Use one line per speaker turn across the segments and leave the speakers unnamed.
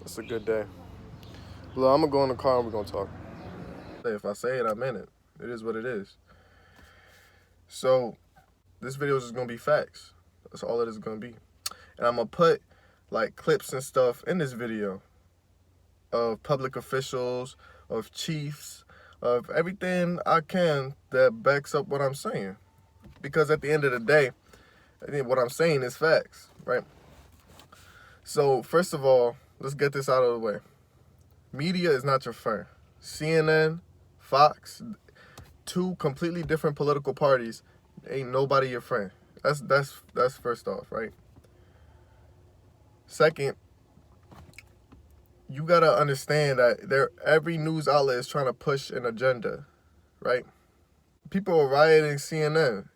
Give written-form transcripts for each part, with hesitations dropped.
It's a good day. Look, I'm gonna go in the car and we're gonna talk. If I say it, I meant it. It is what it is. So, this video is just gonna be facts. That's all it is gonna be. And I'm gonna put like clips and stuff in this video of public officials, of chiefs, of everything I can that backs up what I'm saying. Because at the end of the day, I think what I'm saying is facts, right? So, first of all, let's get this out of the way. Media is not your friend. CNN, Fox, two completely different political parties, ain't nobody your friend. That's first off, right? Second, you gotta understand that every news outlet is trying to push an agenda, right? People are rioting CNN,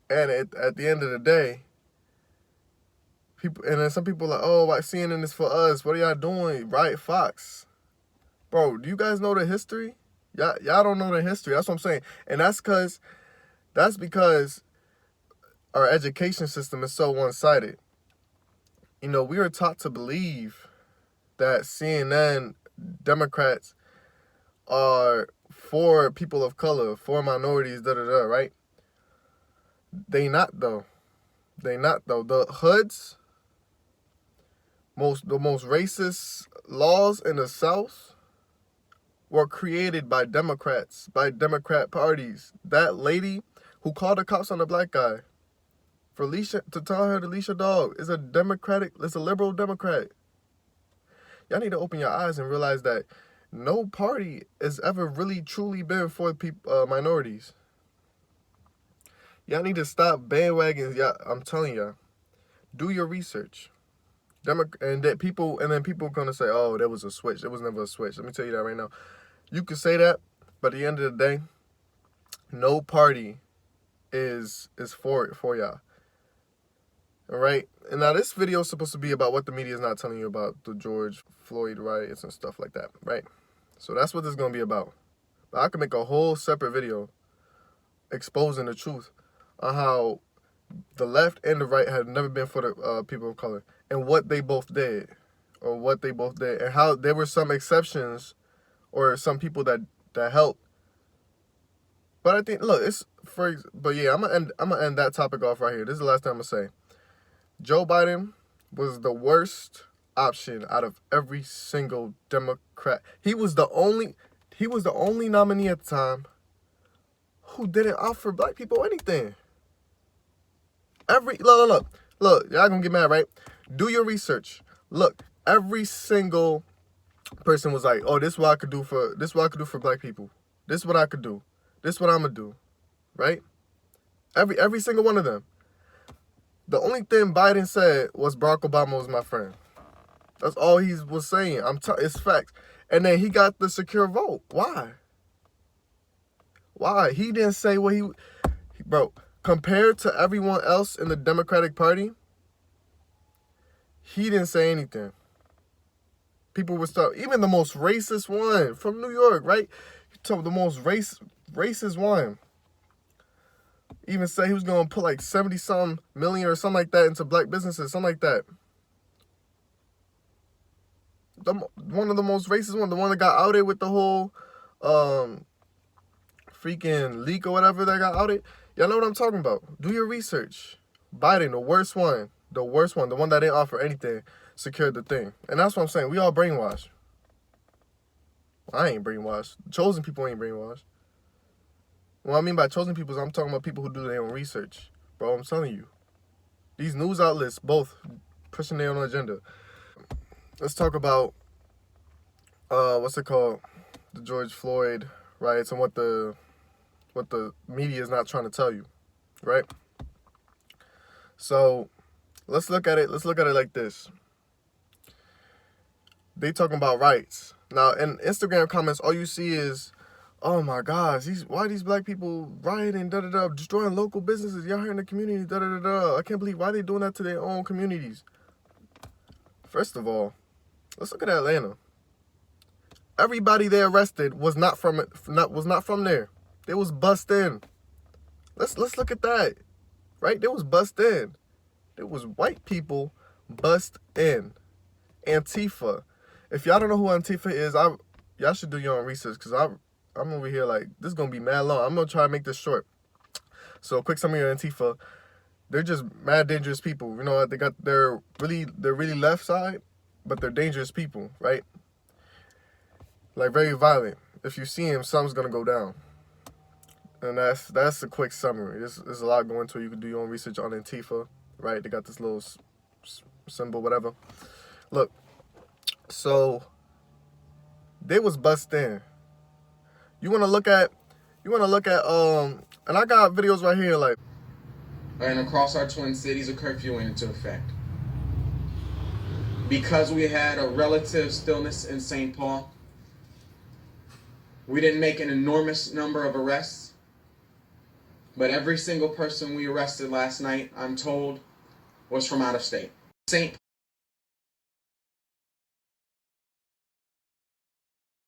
and at the end of the day, and then some people are like, oh, why CNN is for us? What are y'all doing? Riot Fox. Bro, do you guys know the history? Y'all don't know the history. That's what I'm saying. And that's because our education system is so one-sided. You know, we are taught to believe that CNN Democrats are for people of color, for minorities, da-da-da, right? They not, though. The hoods, the most racist laws in the South were created by Democrats, by Democrat parties. That lady who called the cops on the black guy to tell her to leash her dog is a liberal Democrat. Y'all need to open your eyes and realize that no party has ever really truly been for minorities. Y'all need to stop bandwagons. I'm telling y'all, do your research. And then people are gonna say, "Oh, there was a switch." There was never a switch. Let me tell you that right now. You can say that, but at the end of the day, no party is for y'all. All right. And now this video is supposed to be about what the media is not telling you about the George Floyd riots and stuff like that, right? So that's what this is gonna be about. But I can make a whole separate video exposing the truth on how the left and the right had never been for the people of color, and what they both did, and how there were some exceptions or some people that helped. But I think, look, I'm gonna end that topic off right here. This is the last time I'm gonna say, Joe Biden was the worst option out of every single Democrat. He was the only nominee at the time who didn't offer black people anything. Look, y'all gonna get mad, right? Do your research. Look, every single person was like, "Oh, this is what I could do for black people. This is what I could do. This is what I'm gonna do," right? Every single one of them. The only thing Biden said was Barack Obama was my friend. That's all he was saying. It's facts. And then he got the secure vote. Why? He didn't say what bro. Compared to everyone else in the Democratic Party, he didn't say anything. People would start, even the most racist one from New York, right? He told the most racist one. Even say he was going to put like 70-some million or something like that into black businesses, something like that. One of the most racist one, the one that got outed with the whole freaking leak or whatever that got outed. Y'all know what I'm talking about. Do your research. Biden, the worst one, the one that didn't offer anything, secured the thing. And that's what I'm saying. We all brainwashed. I ain't brainwashed. Chosen people ain't brainwashed. What I mean by chosen people is I'm talking about people who do their own research. Bro, I'm telling you. These news outlets, both pushing their own agenda. Let's talk about, what's it called? The George Floyd riots and what the media is not trying to tell you, right? So let's look at it like this. They talking about rights. Now in Instagram comments, all you see is, oh my gosh, why these black people rioting, da-da-da, destroying local businesses, y'all here in the community, da-da-da-da. I can't believe why they doing that to their own communities. First of all, let's look at Atlanta. Everybody they arrested was not from there. They was bussed in. Let's look at that, right? They was bussed in. There was white people bussed in. Antifa. If y'all don't know who Antifa is, y'all should do your own research, because I'm over here like, this is going to be mad long. I'm going to try to make this short. So, a quick summary of Antifa. They're just mad dangerous people. You know, they're really left side, but they're dangerous people, right? Like, very violent. If you see them, something's going to go down. And that's a quick summary. There's a lot going to it. You can do your own research on Antifa, right? They got this little symbol, whatever. Look, so they was bussed in. You wanna look at and I got videos right here, like.
And across our twin cities, a curfew went into effect. Because we had a relative stillness in St. Paul, we didn't make an enormous number of arrests, but every single person we arrested last night, I'm told, was from out of state. St.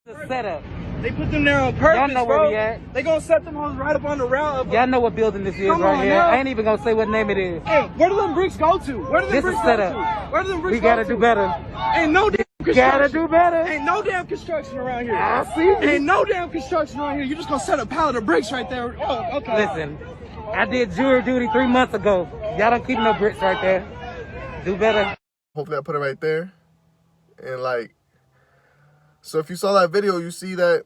The setup.
They put them there on purpose,
Y'all know
bro.
where we at.
They gonna set them hoes right up on the route.
Y'all know what building this is
Come
right
on
here.
now.
I ain't even gonna say what name it is.
Hey, where do them bricks go to? Where do them
This
bricks
is
go
setup.
to? Where do them bricks
We
go
gotta
to?
do better.
Ain't no damn
You
construction.
gotta do better.
Ain't no damn construction around here.
I see.
Ain't no damn construction around here. You just gonna set a pallet of bricks right there. Oh, okay.
Listen, I did jury duty 3 months ago. Y'all don't keep no bricks right there. Do better.
Hopefully I put it right there. And like, so if you saw that video, you see that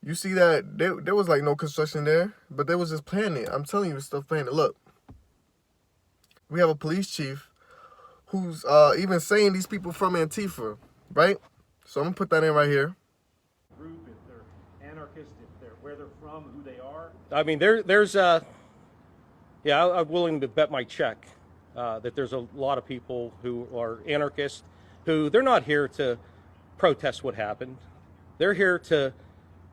there was like no construction there, but they was just planning it. I'm telling you, it's still planning it. Look, we have a police chief who's even saying these people from Antifa, right? So I'm gonna put that in right here.
Group, if they're anarchists, if they're where they're from, who they are.
I mean, there's yeah, I'm willing to bet my check that there's a lot of people who are anarchists who they're not here to protest what happened. They're here to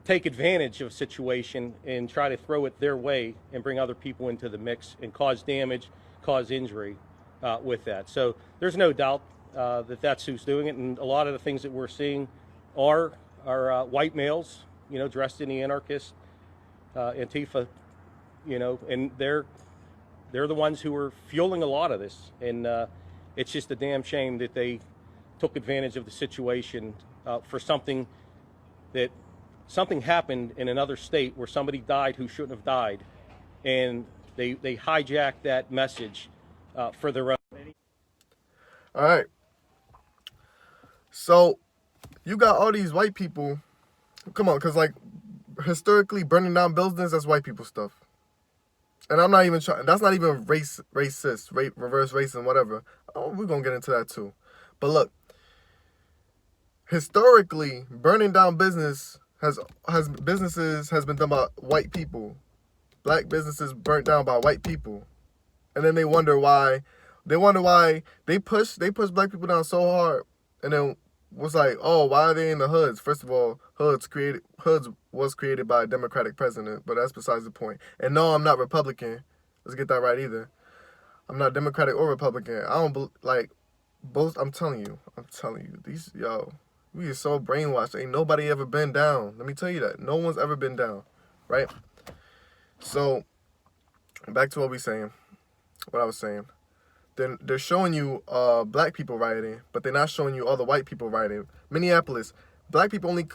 take advantage of a situation and try to throw it their way and bring other people into the mix and cause damage, cause injury with that. So there's no doubt that that's who's doing it. And a lot of the things that we're seeing are white males, you know, dressed in the anarchist Antifa, you know, and they're the ones who are fueling a lot of this. And it's just a damn shame that they took advantage of the situation for something happened in another state where somebody died who shouldn't have died, and they hijacked that message for their own.
All right. So you got all these white people. Come on, because like historically burning down buildings, that's white people stuff. And I'm not even trying. That's not even racist, reverse racism, whatever. Oh, we're gonna get into that too. But look, historically, burning down businesses has been done by white people. Black businesses burnt down by white people, and then they wonder why they push black people down so hard, and then was like, oh, why are they in the hoods? First of all, hoods was created by a Democratic president, but that's besides the point. And no, I'm not Republican. Let's get that right either. I'm not Democratic or Republican. I don't like both. I'm telling you, these we are so brainwashed. Ain't nobody ever been down. Let me tell you that. No one's ever been down, right? So, back to what I was saying. Then they're showing you black people rioting, but they're not showing you all the white people rioting. Minneapolis, black people only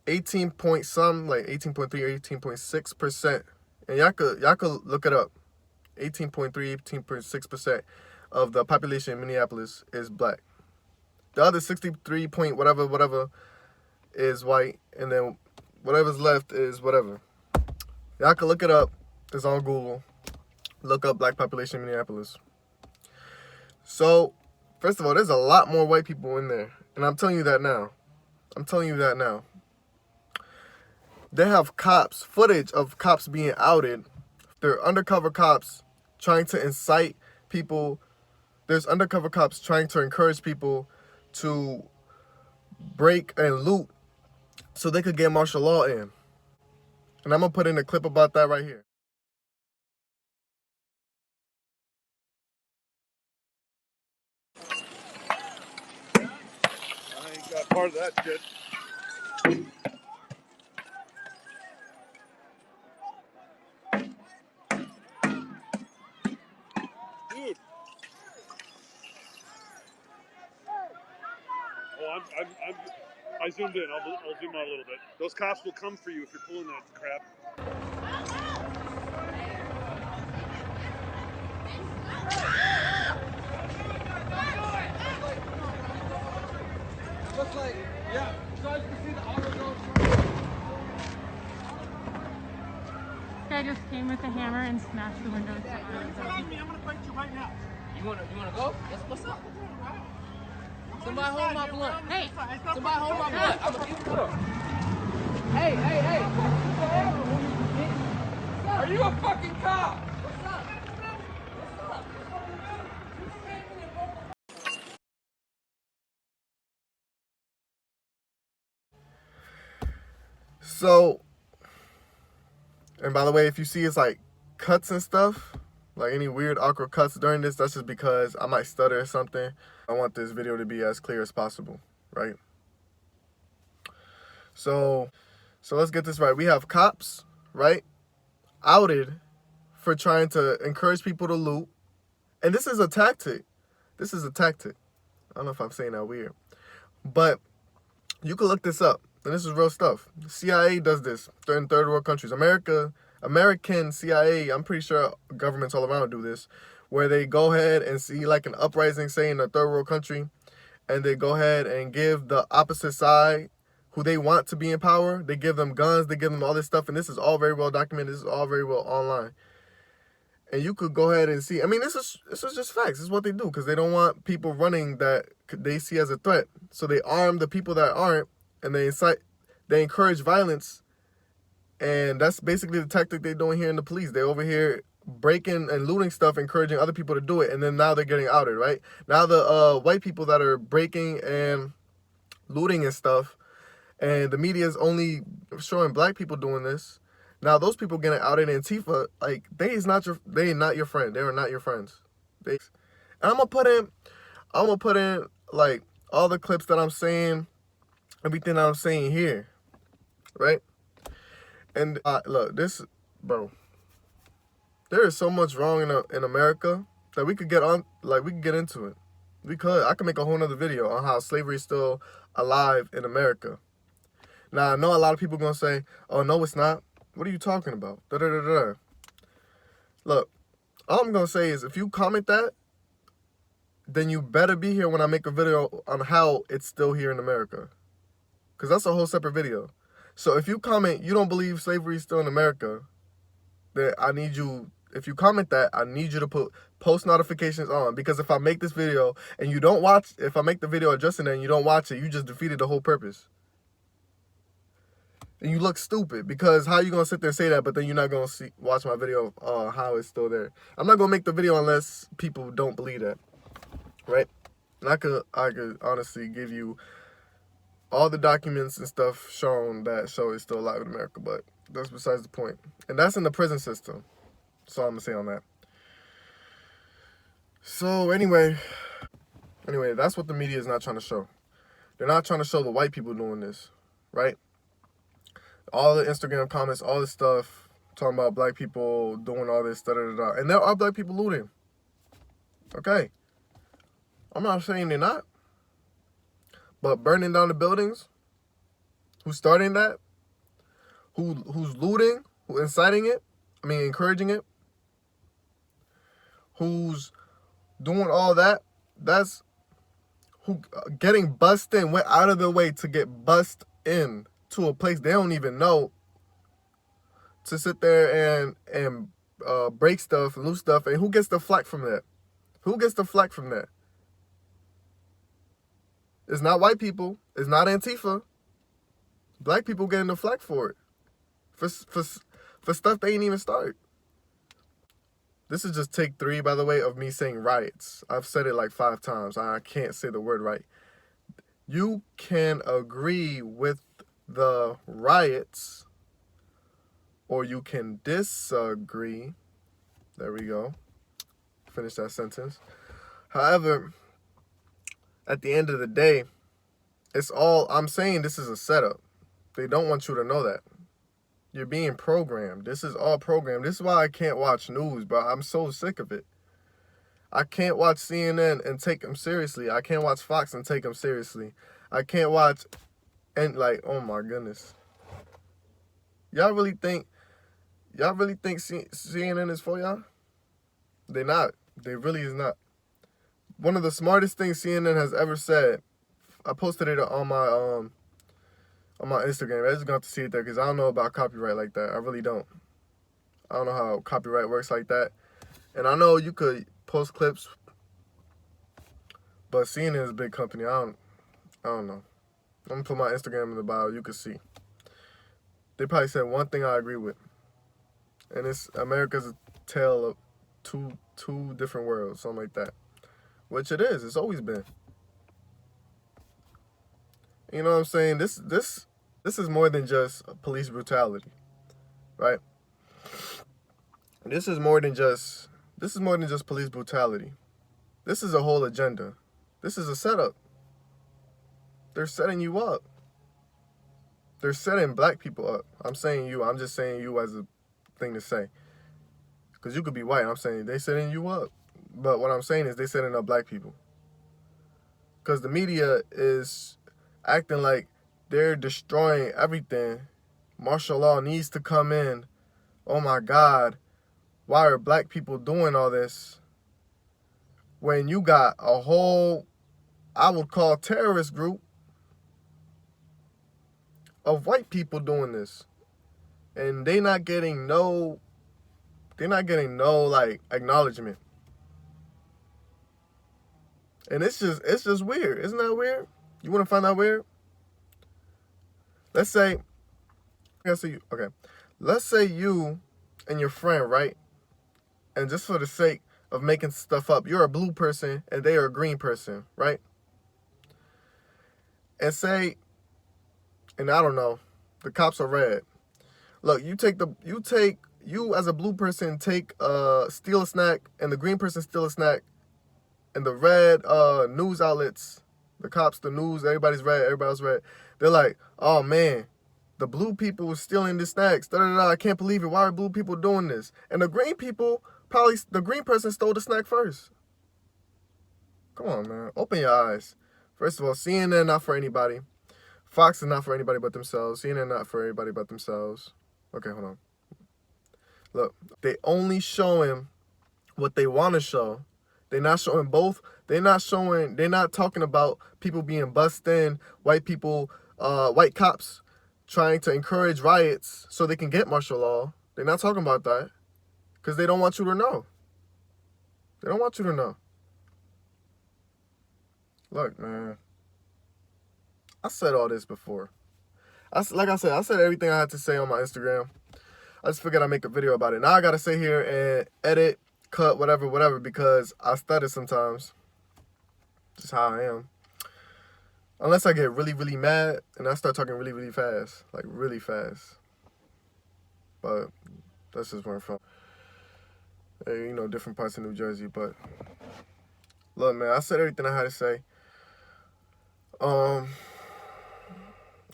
18 point some, like 18.3 or 18.6%. And y'all could look it up. 18.3, 18.6% of the population in Minneapolis is black. The other 63 point whatever is white, and then whatever's left is whatever. Y'all can look it up. It's on Google. Look up black population in Minneapolis. So, first of all, there's a lot more white people in there. And I'm telling you that now. They have footage of cops being outed. They're undercover cops trying to incite people. There's undercover cops trying to encourage people to break and loot so they could get martial law in. And I'm going to put in a clip about that right here.
I ain't got part of that shit. Dude. I zoomed in. I'll zoom out a little bit. Those cops will come for you if you're pulling that crap.
Looks like, yeah. So as you can see, the auto goes.
Guy just came with a hammer and smashed the windows.
Behind me, I'm gonna fight you right now.
You wanna go? What's up? Somebody hold my blunt. Hey, somebody hold my blunt. I'm gonna give it up. Hey. Are you a fucking cop? What's up?
So, and by the way, if you see it's like cuts and stuff, like any weird awkward cuts during this, that's just because I might stutter or something. I want this video to be as clear as possible, right? So let's get this right. We have cops, right, outed for trying to encourage people to loot. And this is a tactic. This is a tactic. I don't know if I'm saying that weird. But you can look this up. And this is real stuff. The CIA does this in third world countries. American CIA, I'm pretty sure governments all around do this, where they go ahead and see like an uprising, say in a third world country, and they go ahead and give the opposite side who they want to be in power. They give them guns, they give them all this stuff, and this is all very well documented. This is all very well online. And you could go ahead and see. I mean, this is just facts. This is what they do because they don't want people running that they see as a threat. So they arm the people that aren't, and they encourage violence. And that's basically the tactic they're doing here in the police. They're over here breaking and looting stuff, encouraging other people to do it. And then now they're getting outed, right? Now the white people that are breaking and looting and stuff, and the media is only showing black people doing this. Now those people getting outed in Antifa, like they are not your friend. They are not your friends. And I'm gonna put in like all the clips that I'm saying, everything that I'm saying here, right? And look, this, bro, there is so much wrong in America that we could get on, like we could get into it. I could make a whole nother video on how slavery is still alive in America. Now I know a lot of people gonna say, "Oh no, it's not." What are you talking about? Da da da da. Look, all I'm gonna say is if you comment that, then you better be here when I make a video on how it's still here in America. Because that's a whole separate video. So if you comment, you don't believe slavery is still in America, then if you comment that, I need you to put post notifications on. Because if I make this video and you don't watch, if I make the video addressing that and you don't watch it, you just defeated the whole purpose. And you look stupid because how you going to sit there and say that, but then you're not going to watch my video of how it's still there. I'm not going to make the video unless people don't believe that, right? And I could honestly give you all the documents and stuff shown that show it's still alive in America, but that's besides the point. And that's in the prison system. That's all I'm going to say on that. So anyway, that's what the media is not trying to show. They're not trying to show the white people doing this, right? All the Instagram comments, all this stuff, talking about black people doing all this, da-da-da-da. And there are black people looting. Okay. I'm not saying they're not. But burning down the buildings, who's starting that? Who's looting? Who's inciting it? Encouraging it? Who's doing all that? That's who getting bussed in, went out of their way to get bussed in to a place they don't even know, to sit there and break stuff, loot stuff, and who gets the flack from that? Who gets the flack from that? It's not white people. It's not Antifa. Black people getting the flack for it. For stuff they ain't even start. This is just take 3, by the way, of me saying riots. I've said it like 5 times. I can't say the word right. You can agree with the riots, or you can disagree. There we go. Finish that sentence. However, at the end of the day, I'm saying this is a setup. They don't want you to know that. You're being programmed. This is all programmed. This is why I can't watch news, bro. I'm so sick of it. I can't watch CNN and take them seriously. I can't watch Fox and take them seriously. I can't watch, and like, oh my goodness. Y'all really think CNN is for y'all? They not. They really is not. One of the smartest things CNN has ever said, I posted it on my Instagram. I just got to see it there because I don't know about copyright like that. I really don't. I don't know how copyright works like that. And I know you could post clips, but CNN is a big company. I don't know. I'm gonna put my Instagram in the bio. You can see. They probably said one thing I agree with, and it's America's a tale of two different worlds, something like that. Which it is. It's always been. You know what I'm saying? This is more than just police brutality, right? This is more than just police brutality. This is a whole agenda. This is a setup. They're setting you up. They're setting black people up. I'm saying you. I'm just saying you as a thing to say. Because you could be white. I'm saying they setting you up. But what I'm saying is they setting up black people. Because the media is acting like they're destroying everything. Martial law needs to come in. Oh my God. Why are black people doing all this? When you got a whole, I would call terrorist group of white people doing this. And they're not getting no like acknowledgement. And it's just weird. Isn't that weird? You want to find out weird? Let's say you and your friend, right? And just for the sake of making stuff up, you're a blue person and they are a green person, right? And and I don't know, the cops are red. Look, you as a blue person steal a snack, and the green person steal a snack, and the red news outlets, the cops, the news, everybody's red. They're like, oh man, the blue people were stealing the snacks. I can't believe it. Why are blue people doing this? And the green people, the green person stole the snack first. Come on, man. Open your eyes. First of all, CNN not for anybody. Fox is not for anybody but themselves. CNN not for anybody but themselves. Okay, hold on. Look, they only showing what they want to show. They're not showing both. They're not talking about people being bussed in, white people, white cops trying to encourage riots so they can get martial law. They're not talking about that because they don't want you to know. They don't want you to know. Look, man. I said all this before. Like I said everything I had to say on my Instagram. I just figured I'd make a video about it. Now I got to sit here and edit, cut, whatever, because I stutter sometimes. Just how I am. Unless I get really, really mad and I start talking really, really fast. Like, really fast. But that's just where I'm from. Hey, you know, different parts of New Jersey. But, look, man, I said everything I had to say.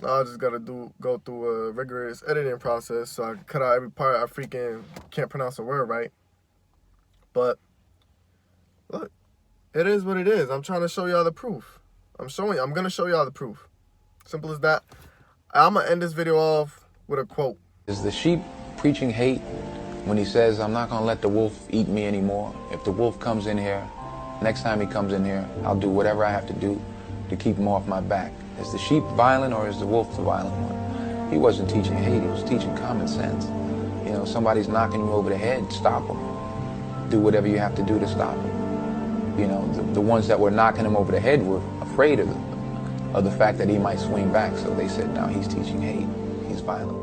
I just gotta go through a rigorous editing process so I can cut out every part I freaking can't pronounce a word right. But look, it is what it is. I'm trying to show y'all the proof. I'm gonna show y'all the proof. Simple as that. I'm gonna end this video off with a quote.
Is the sheep preaching hate when he says, I'm not gonna let the wolf eat me anymore? If the wolf comes in here, next time he comes in here, I'll do whatever I have to do to keep him off my back. Is the sheep violent or is the wolf the violent one? He wasn't teaching hate, he was teaching common sense. You know, somebody's knocking you over the head, stop them. Do whatever you have to do to stop him. You know, the ones that were knocking him over the head were afraid of the fact that he might swing back, so they said, no, he's teaching hate, he's violent.